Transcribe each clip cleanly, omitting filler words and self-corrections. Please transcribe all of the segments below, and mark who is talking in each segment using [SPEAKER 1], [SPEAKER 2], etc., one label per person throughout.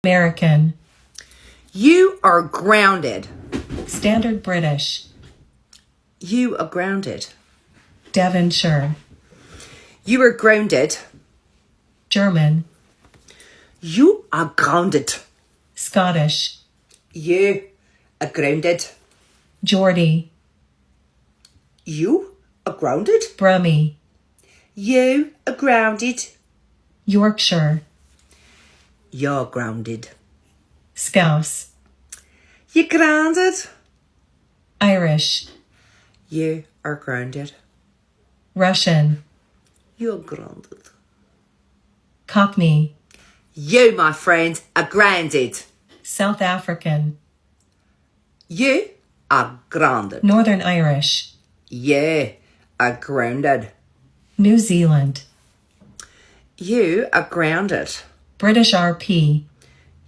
[SPEAKER 1] American.
[SPEAKER 2] You are grounded.
[SPEAKER 1] Standard British.
[SPEAKER 2] You are grounded.
[SPEAKER 1] Devonshire.
[SPEAKER 2] You are grounded.
[SPEAKER 1] German.
[SPEAKER 2] You are grounded.
[SPEAKER 1] Scottish.
[SPEAKER 2] You are grounded.
[SPEAKER 1] Geordie.
[SPEAKER 2] You are grounded.
[SPEAKER 1] Brummie.
[SPEAKER 2] You are grounded.
[SPEAKER 1] Yorkshire.
[SPEAKER 2] You're grounded.
[SPEAKER 1] Scouse.
[SPEAKER 2] You're grounded.
[SPEAKER 1] Irish.
[SPEAKER 2] You are grounded.
[SPEAKER 1] Russian.
[SPEAKER 2] You're grounded.
[SPEAKER 1] Cockney.
[SPEAKER 2] You, my friend, are grounded.
[SPEAKER 1] South African.
[SPEAKER 2] You are grounded.
[SPEAKER 1] Northern Irish.
[SPEAKER 2] You are grounded.
[SPEAKER 1] New Zealand.
[SPEAKER 2] You are grounded.
[SPEAKER 1] British RP.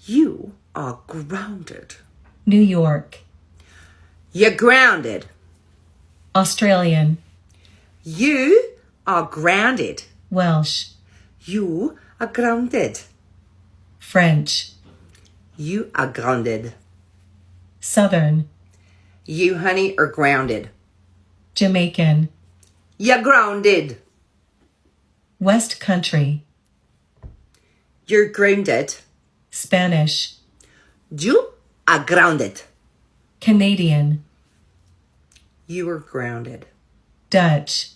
[SPEAKER 2] You are grounded.
[SPEAKER 1] New York.
[SPEAKER 2] You're grounded.
[SPEAKER 1] Australian.
[SPEAKER 2] You are grounded.
[SPEAKER 1] Welsh.
[SPEAKER 2] You are grounded.
[SPEAKER 1] French.
[SPEAKER 2] You are grounded.
[SPEAKER 1] Southern.
[SPEAKER 2] You, honey, are grounded.
[SPEAKER 1] Jamaican.
[SPEAKER 2] You're grounded.
[SPEAKER 1] West Country.
[SPEAKER 2] You're grounded.
[SPEAKER 1] Spanish.
[SPEAKER 2] You are grounded.
[SPEAKER 1] Canadian.
[SPEAKER 2] You are grounded.
[SPEAKER 1] Dutch.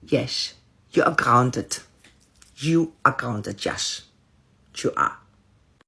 [SPEAKER 2] Yes, you are grounded. You are grounded, yes. You are.